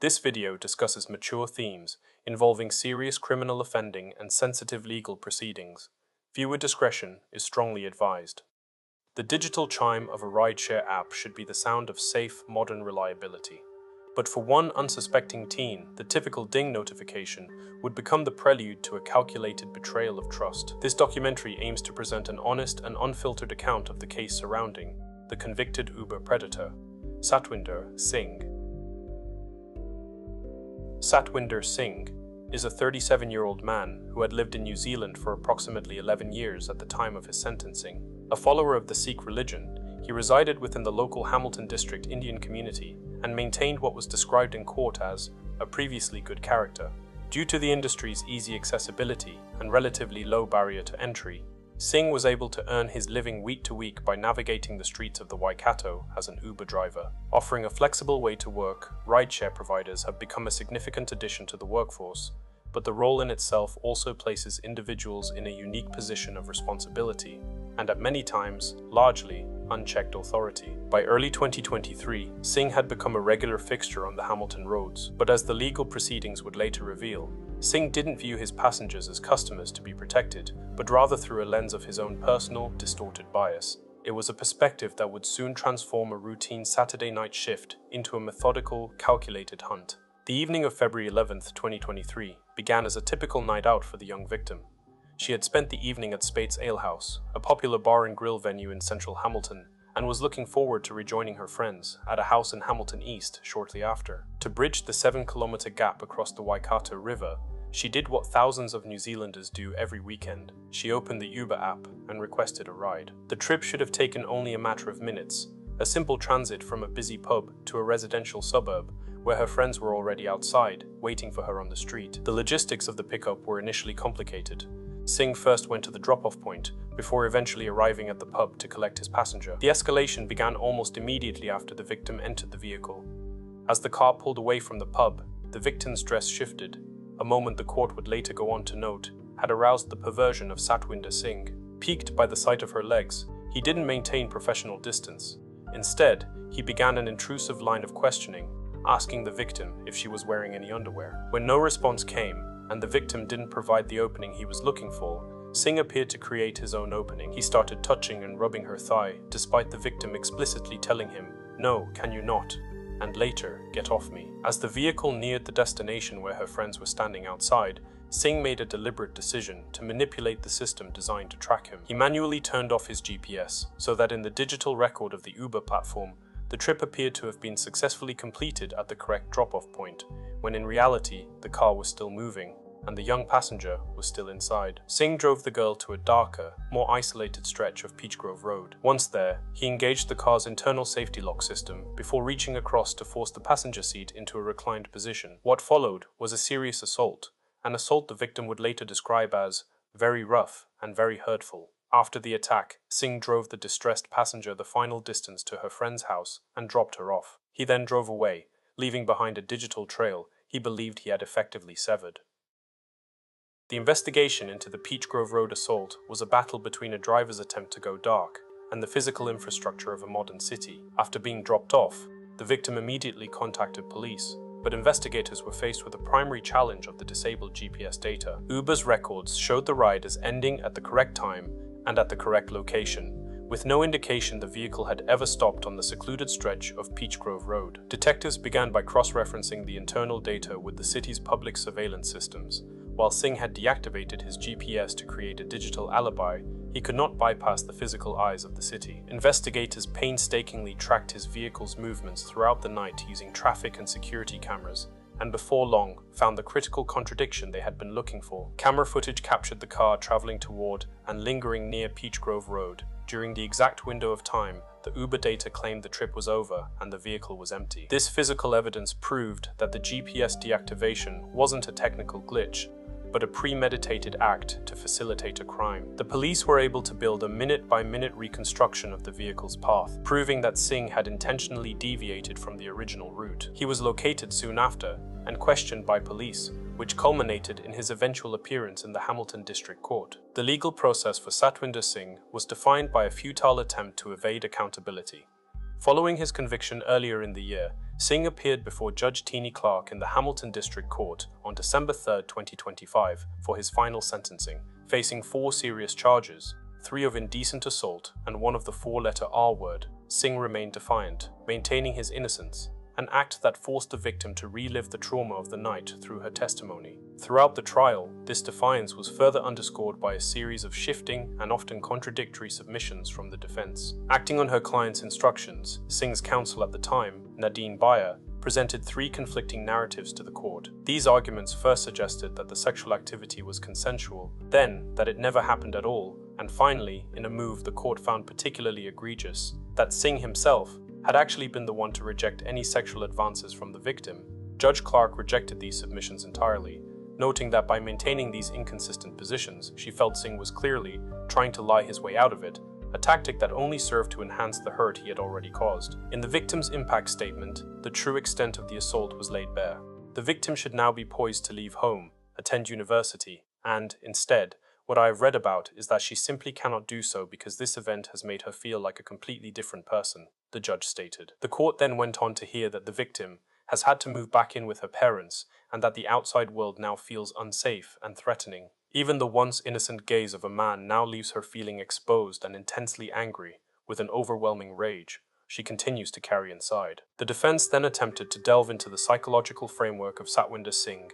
This video discusses mature themes involving serious criminal offending and sensitive legal proceedings. Viewer discretion is strongly advised. The digital chime of a rideshare app should be the sound of safe, modern reliability. But for one unsuspecting teen, the typical ding notification would become the prelude to a calculated betrayal of trust. This documentary aims to present an honest and unfiltered account of the case surrounding the convicted Uber predator, Satwinder Singh. Satwinder Singh is a 37-year-old man who had lived in New Zealand for approximately 11 years at the time of his sentencing. A follower of the Sikh religion, he resided within the local Hamilton District Indian community and maintained what was described in court as a previously good character. Due to the industry's easy accessibility and relatively low barrier to entry, Singh was able to earn his living week to week by navigating the streets of the Waikato as an Uber driver. Offering a flexible way to work, rideshare providers have become a significant addition to the workforce, but the role in itself also places individuals in a unique position of responsibility, and at many times, largely, unchecked authority. By early 2023, Singh had become a regular fixture on the Hamilton roads, but as the legal proceedings would later reveal, Singh didn't view his passengers as customers to be protected, but rather through a lens of his own personal, distorted bias. It was a perspective that would soon transform a routine Saturday night shift into a methodical, calculated hunt. The evening of February 11th, 2023, began as a typical night out for the young victim. She had spent the evening at Spate's Ale House, a popular bar and grill venue in central Hamilton, and was looking forward to rejoining her friends at a house in Hamilton East shortly after. To bridge the 7-kilometer gap across the Waikato River, she did what thousands of New Zealanders do every weekend. She opened the Uber app and requested a ride. The trip should have taken only a matter of minutes, a simple transit from a busy pub to a residential suburb, where her friends were already outside, waiting for her on the street. The logistics of the pickup were initially complicated. Singh first went to the drop-off point, before eventually arriving at the pub to collect his passenger. The escalation began almost immediately after the victim entered the vehicle. As the car pulled away from the pub, the victim's dress shifted, a moment the court would later go on to note had aroused the perversion of Satwinder Singh. Piqued by the sight of her legs, he didn't maintain professional distance. Instead, he began an intrusive line of questioning, asking the victim if she was wearing any underwear. When no response came, and the victim didn't provide the opening he was looking for, Singh appeared to create his own opening. He started touching and rubbing her thigh, despite the victim explicitly telling him, "No, can you not?" and later, "Get off me." As the vehicle neared the destination where her friends were standing outside, Singh made a deliberate decision to manipulate the system designed to track him. He manually turned off his GPS, so that in the digital record of the Uber platform, the trip appeared to have been successfully completed at the correct drop-off point, when in reality, the car was still moving, and the young passenger was still inside. Singh drove the girl to a darker, more isolated stretch of Peachgrove Road. Once there, he engaged the car's internal safety lock system before reaching across to force the passenger seat into a reclined position. What followed was a serious assault, an assault the victim would later describe as very rough and very hurtful. After the attack, Singh drove the distressed passenger the final distance to her friend's house and dropped her off. He then drove away, leaving behind a digital trail he believed he had effectively severed. The investigation into the Peachgrove Road assault was a battle between a driver's attempt to go dark and the physical infrastructure of a modern city. After being dropped off, the victim immediately contacted police, but investigators were faced with a primary challenge of the disabled GPS data. Uber's records showed the ride as ending at the correct time and at the correct location, with no indication the vehicle had ever stopped on the secluded stretch of Peachgrove Road. Detectives began by cross-referencing the internal data with the city's public surveillance systems. While Singh had deactivated his GPS to create a digital alibi, he could not bypass the physical eyes of the city. Investigators painstakingly tracked his vehicle's movements throughout the night using traffic and security cameras, and before long, found the critical contradiction they had been looking for. Camera footage captured the car traveling toward and lingering near Peachgrove Road. During the exact window of time, the Uber data claimed the trip was over and the vehicle was empty. This physical evidence proved that the GPS deactivation wasn't a technical glitch, but a premeditated act to facilitate a crime. The police were able to build a minute-by-minute reconstruction of the vehicle's path, proving that Singh had intentionally deviated from the original route. He was located soon after and questioned by police, which culminated in his eventual appearance in the Hamilton District Court. The legal process for Satwinder Singh was defined by a futile attempt to evade accountability. Following his conviction earlier in the year, Singh appeared before Judge Teenie Clark in the Hamilton District Court on December 3, 2025, for his final sentencing, facing 4 serious charges, 3 of indecent assault and 1 of the 4-letter R word. Singh remained defiant, maintaining his innocence, an act that forced the victim to relive the trauma of the night through her testimony. Throughout the trial, this defiance was further underscored by a series of shifting and often contradictory submissions from the defense. Acting on her client's instructions, Singh's counsel at the time, Nadine Bayer, presented 3 conflicting narratives to the court. These arguments first suggested that the sexual activity was consensual, then that it never happened at all, and finally, in a move the court found particularly egregious, that Singh himself had actually been the one to reject any sexual advances from the victim. Judge Clark rejected these submissions entirely, noting that by maintaining these inconsistent positions, she felt Singh was clearly trying to lie his way out of it, a tactic that only served to enhance the hurt he had already caused. In the victim's impact statement, the true extent of the assault was laid bare. The victim should now be poised to leave home, attend university, and, instead, what I have read about is that she simply cannot do so because this event has made her feel like a completely different person, the judge stated. The court then went on to hear that the victim has had to move back in with her parents and that the outside world now feels unsafe and threatening. Even the once innocent gaze of a man now leaves her feeling exposed and intensely angry, with an overwhelming rage she continues to carry inside. The defense then attempted to delve into the psychological framework of Satwinder Singh,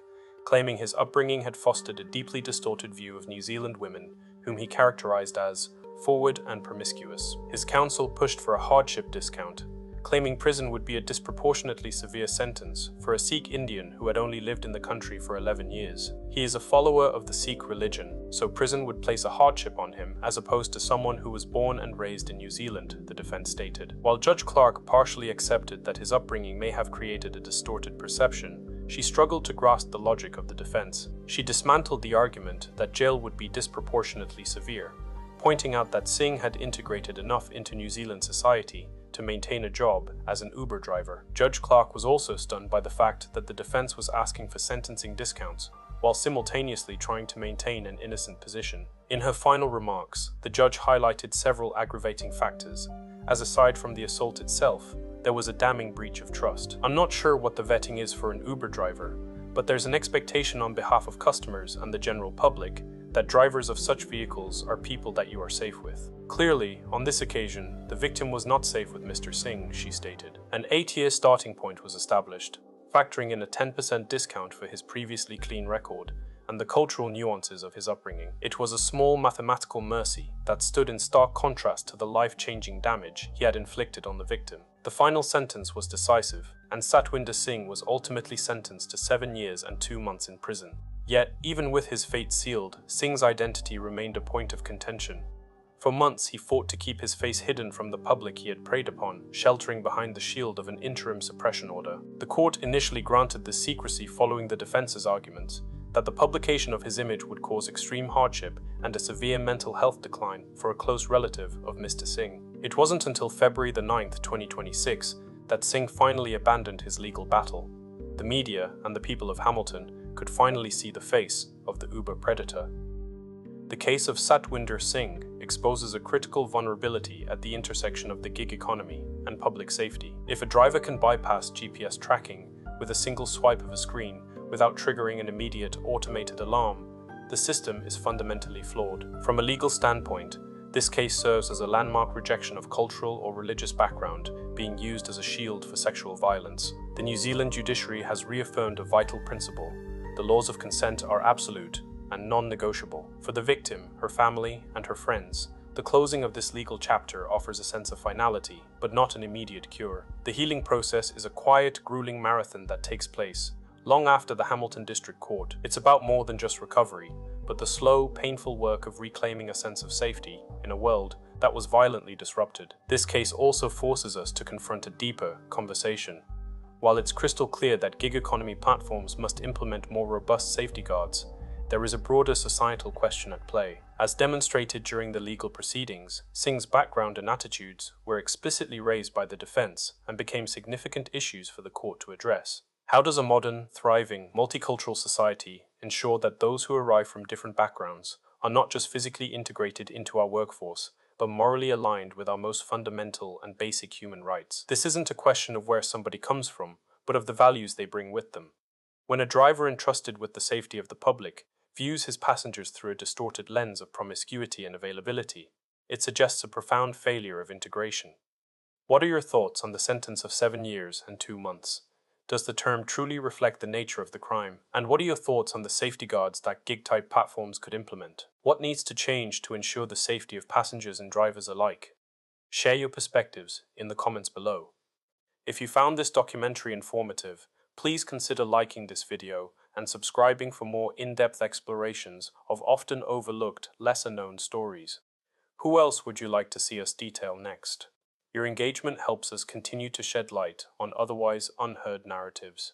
claiming his upbringing had fostered a deeply distorted view of New Zealand women, whom he characterized as forward and promiscuous. His counsel pushed for a hardship discount, claiming prison would be a disproportionately severe sentence for a Sikh Indian who had only lived in the country for 11 years. He is a follower of the Sikh religion, so prison would place a hardship on him as opposed to someone who was born and raised in New Zealand, the defense stated. While Judge Clark partially accepted that his upbringing may have created a distorted perception, she struggled to grasp the logic of the defense. She dismantled the argument that jail would be disproportionately severe, pointing out that Singh had integrated enough into New Zealand society to maintain a job as an Uber driver. Judge Clark was also stunned by the fact that the defense was asking for sentencing discounts while simultaneously trying to maintain an innocent position. In her final remarks, the judge highlighted several aggravating factors, as aside from the assault itself, there was a damning breach of trust. I'm not sure what the vetting is for an Uber driver, but there's an expectation on behalf of customers and the general public that drivers of such vehicles are people that you are safe with. Clearly, on this occasion, the victim was not safe with Mr. Singh, she stated. An 8-year starting point was established, factoring in a 10% discount for his previously clean record and the cultural nuances of his upbringing. It was a small mathematical mercy that stood in stark contrast to the life-changing damage he had inflicted on the victim. The final sentence was decisive, and Satwinder Singh was ultimately sentenced to 7 years and 2 months in prison. Yet, even with his fate sealed, Singh's identity remained a point of contention. For months, he fought to keep his face hidden from the public he had preyed upon, sheltering behind the shield of an interim suppression order. The court initially granted the secrecy following the defense's arguments that the publication of his image would cause extreme hardship and a severe mental health decline for a close relative of Mr. Singh. It wasn't until February 9, 2026, that Singh finally abandoned his legal battle. The media and the people of Hamilton could finally see the face of the Uber predator. The case of Satwinder Singh exposes a critical vulnerability at the intersection of the gig economy and public safety. If a driver can bypass GPS tracking with a single swipe of a screen without triggering an immediate automated alarm, the system is fundamentally flawed. From a legal standpoint, this case serves as a landmark rejection of cultural or religious background being used as a shield for sexual violence. The New Zealand judiciary has reaffirmed a vital principle: the laws of consent are absolute and non-negotiable. For the victim, her family, and her friends, the closing of this legal chapter offers a sense of finality, but not an immediate cure. The healing process is a quiet, grueling marathon that takes place long after the Hamilton District Court. It's about more than just recovery, but the slow, painful work of reclaiming a sense of safety in a world that was violently disrupted. This case also forces us to confront a deeper conversation. While it's crystal clear that gig economy platforms must implement more robust safety guards, there is a broader societal question at play. As demonstrated during the legal proceedings, Singh's background and attitudes were explicitly raised by the defense and became significant issues for the court to address. How does a modern, thriving, multicultural society ensure that those who arrive from different backgrounds are not just physically integrated into our workforce, but morally aligned with our most fundamental and basic human rights. This isn't a question of where somebody comes from, but of the values they bring with them. When a driver entrusted with the safety of the public views his passengers through a distorted lens of promiscuity and availability, it suggests a profound failure of integration. What are your thoughts on the sentence of 7 years and 2 months? Does the term truly reflect the nature of the crime? And what are your thoughts on the safety guards that gig-type platforms could implement? What needs to change to ensure the safety of passengers and drivers alike? Share your perspectives in the comments below. If you found this documentary informative, please consider liking this video and subscribing for more in-depth explorations of often overlooked, lesser-known stories. Who else would you like to see us detail next? Your engagement helps us continue to shed light on otherwise unheard narratives.